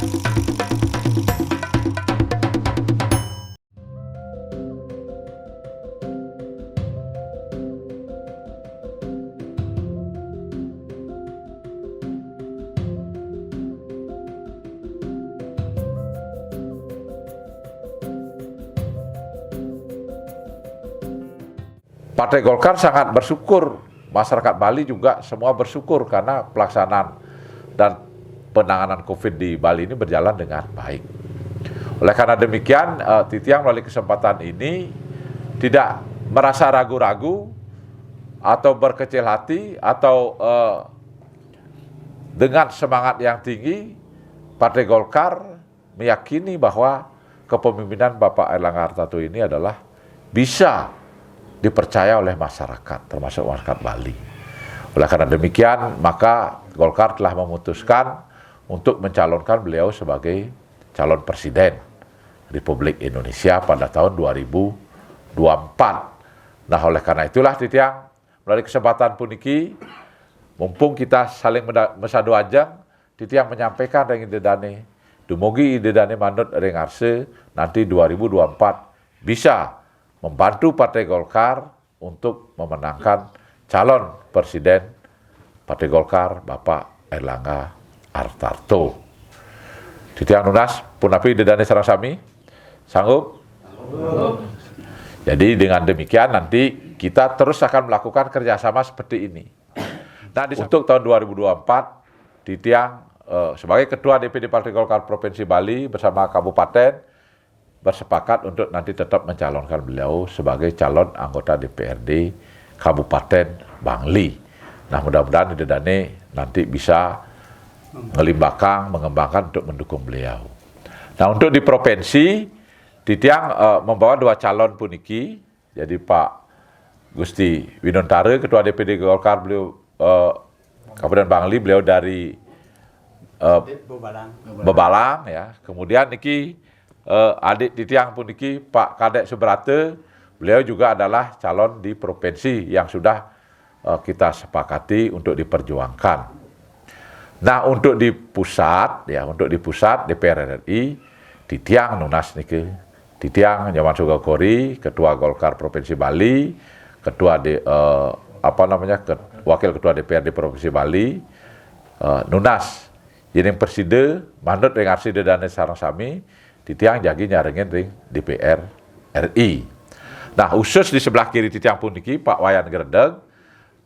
Partai Golkar sangat bersyukur, masyarakat Bali juga semua bersyukur karena pelaksanaan dan penanganan COVID di Bali ini berjalan dengan baik. Oleh karena demikian, Titiang melalui kesempatan ini tidak merasa ragu-ragu atau berkecil hati atau dengan semangat yang tinggi, Partai Golkar meyakini bahwa kepemimpinan Bapak Airlangga Hartarto ini adalah bisa dipercaya oleh masyarakat, termasuk masyarakat Bali. Oleh karena demikian, maka Golkar telah memutuskan untuk mencalonkan beliau sebagai calon presiden Republik Indonesia pada tahun 2024. Nah, oleh karena itulah Titiang, melalui kesempatan puniki, mumpung kita saling mesadu ajang, Titiang menyampaikan ring idedane, dumugi idedane manut ring arse, nanti 2024 bisa membantu Partai Golkar untuk memenangkan calon presiden Partai Golkar, Bapak Airlangga Hartarto. Titiang nunas, punapi dedane sareng sami, sanggup? Jadi dengan demikian nanti kita terus akan melakukan kerjasama seperti ini. Nah, untuk tahun 2024, Titiang sebagai Ketua DPD Partai Golkar Provinsi Bali bersama Kabupaten bersepakat untuk nanti tetap mencalonkan beliau sebagai calon anggota DPRD Kabupaten Bangli. Nah, mudah-mudahan Dedane nanti bisa ngelimbakang, mengembangkan untuk mendukung beliau. Nah, untuk di provinsi, Titiang membawa 2 calon puniki, jadi Pak Gusti Winontare, Ketua DPD Golkar, beliau Kabupaten Bangli, beliau dari Bebalang ya. Kemudian niki adik Titiang puniki Pak Kadek Subrate, beliau juga adalah calon di provinsi yang sudah kita sepakati untuk diperjuangkan. Nah, untuk di pusat ya, untuk di pusat DPR RI, Titiang nunas niki, Titiang Nyoman Sugakori, Ketua Golkar Provinsi Bali, Ketua Wakil Ketua DPRD Provinsi Bali, nunas Yening Perside, manut ring arside dane sareng sami, Titiang jagi nyarengin ring DPR RI. Nah, khusus di sebelah kiri Titiang puniki Pak Wayan Gerdeg,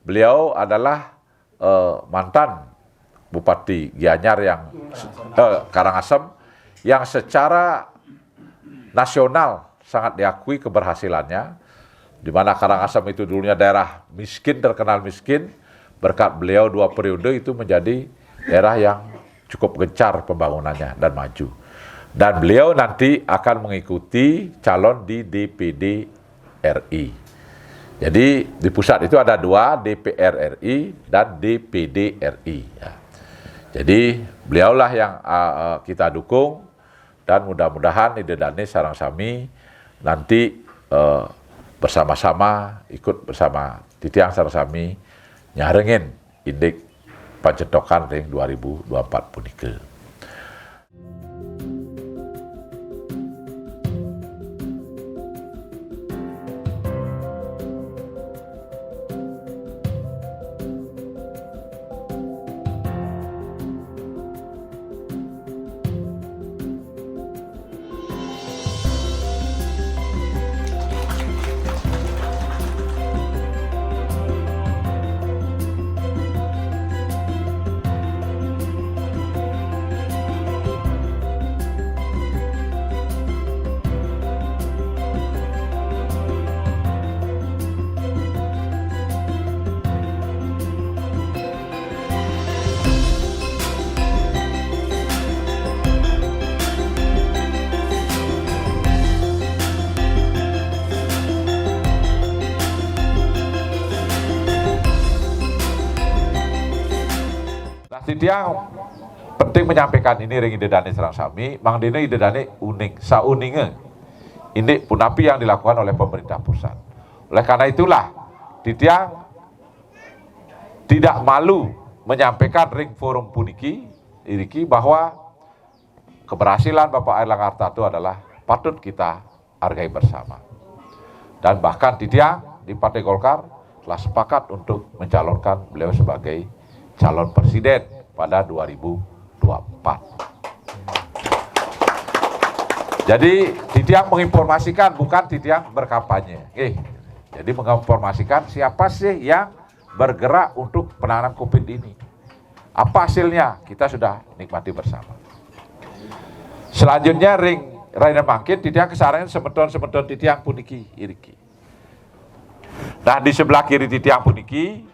beliau adalah mantan Bupati Gianyar yang Karangasem yang secara nasional sangat diakui keberhasilannya, di mana Karangasem itu dulunya daerah miskin, terkenal miskin, berkat beliau 2 periode itu menjadi daerah yang cukup gencar pembangunannya dan maju. Dan beliau nanti akan mengikuti calon di DPD RI. Jadi di pusat itu ada 2, DPR RI dan DPD RI. Ya. Jadi beliaulah yang kita dukung dan mudah-mudahan idedane sareng sami nanti bersama-sama ikut bersama Titiang sareng sami nyarengin indik pancetokan ring 2024 punike. Titiang penting menyampaikan ini ring idedane serang sami, mang dene idedane unik, sauninge. Ini punapi yang dilakukan oleh pemerintah pusat. Oleh karena itulah, Titiang tidak malu menyampaikan ring forum puniki, iriki bahwa keberhasilan Bapak Airlangga Hartarto adalah patut kita hargai bersama. Dan bahkan Titiang di Partai Golkar telah sepakat untuk mencalonkan beliau sebagai calon presiden pada 2024. Jadi Titiang menginformasikan, bukan Titiang berkampanye. Jadi menginformasikan siapa sih yang bergerak untuk penanganan COVID ini. Apa hasilnya? Kita sudah nikmati bersama. Selanjutnya Rainer Mangkin, Titiang kesarangan semeton Titiang puniki iriki. Nah di sebelah kiri Titiang puniki,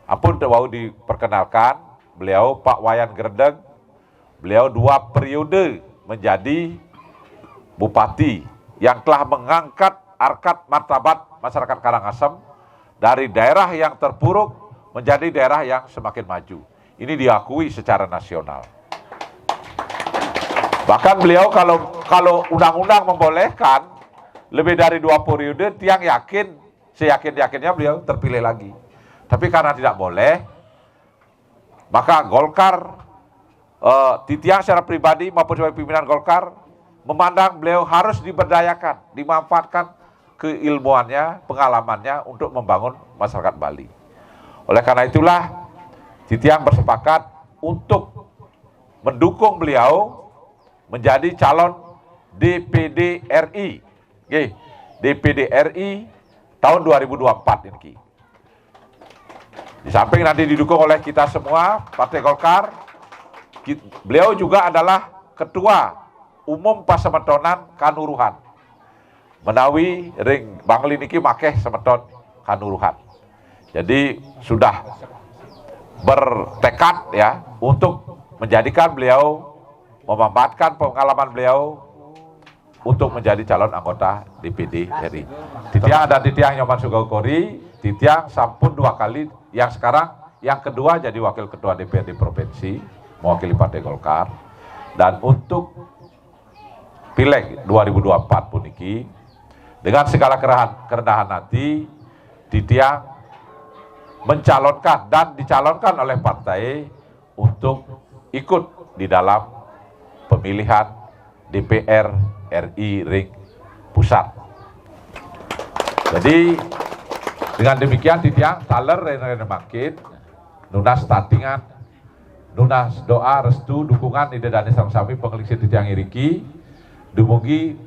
ampun mau diperkenalkan, beliau Pak Wayan Gerdeng, beliau 2 periode menjadi bupati yang telah mengangkat harkat martabat masyarakat Karangasem dari daerah yang terpuruk menjadi daerah yang semakin maju. Ini diakui secara nasional. Bahkan beliau kalau undang-undang membolehkan lebih dari 2 periode, Tiang yakin, seyakin-yakinnya beliau terpilih lagi. Tapi karena tidak boleh, maka Golkar, Titiang secara pribadi maupun sebagai pimpinan Golkar, memandang beliau harus diberdayakan, dimanfaatkan keilmuannya, pengalamannya untuk membangun masyarakat Bali. Oleh karena itulah, Titiang bersepakat untuk mendukung beliau menjadi calon DPD RI. DPD RI tahun 2024 ini. Di samping nanti didukung oleh kita semua, Partai Golkar, beliau juga adalah Ketua Umum Pasemetonan Kanuruhan. Menawi ring Bangli niki makeh semeton Kanuruhan. Jadi sudah bertekad ya untuk menjadikan beliau, memanfaatkan pengalaman beliau untuk menjadi calon anggota DPD RI. Titiang dan Titiang Nyoman Sugawkori, Titiang sampun 2 kali, yang sekarang yang kedua jadi wakil ketua DPRD provinsi mewakili Partai Golkar. Dan untuk Pileg 2024 pun iki dengan segala kerendahan hati, Titiang mencalonkan dan dicalonkan oleh partai untuk ikut di dalam pemilihan DPR RI ring pusat. Jadi dengan demikian Titiang taler Rainer Mangkin, nunas tatingan, nunas doa restu dukungan ide dane sami pengelik Titiang iriki, dumugi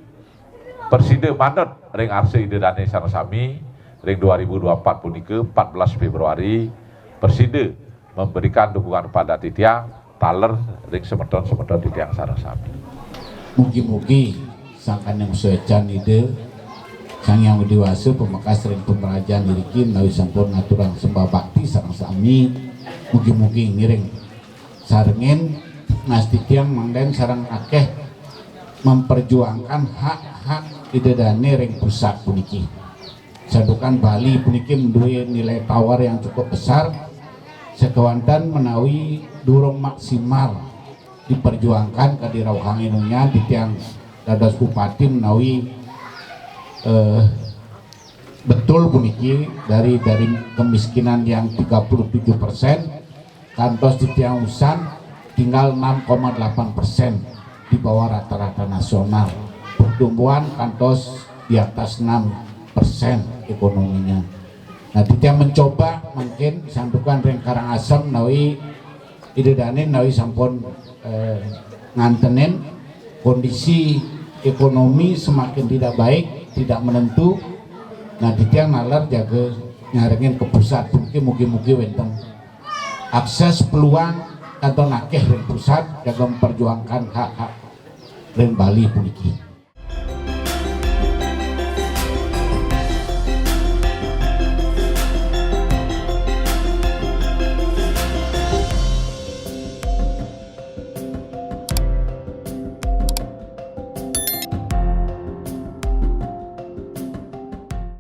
perside manut ring arse ide dane sami ring 2024 punike 14 Februari Perside memberikan dukungan kepada Titiang taler ring semeton Titiang sareng-sami. Mugi-mugi sangkan yang secan ide sang yang dewasa pemakas ring pemerajaan diriki menawi sampun aturan sembah bakti sareng-sami. Mugi-mugi ngiring sarengin Mas Titiang mangden sareng akeh memperjuangkan hak-hak ide dane ring pusat puniki. Sadukan Bali puniki menduwe nilai tawar yang cukup besar, sekawantan menawi durung maksimal diperjuangkan ke dirauhang inunya Titiang dados bupati menawi betul puniki dari kemiskinan yang 37% kantos Titiang Usan tinggal 6,8% di bawah rata-rata nasional, pertumbuhan kantos di atas 6% ekonominya. Nah, Titiang mencoba mungkin sandukan ring Karangasem nawi ide dane nawi sampun ngantenin kondisi ekonomi semakin tidak baik, tidak menentu. Nah, Titiang nalar jaga nyaringin ke pusat mugi-mugi wenten akses peluang atau nakeh ring pusat jaga memperjuangkan hak-hak ring Bali puniki.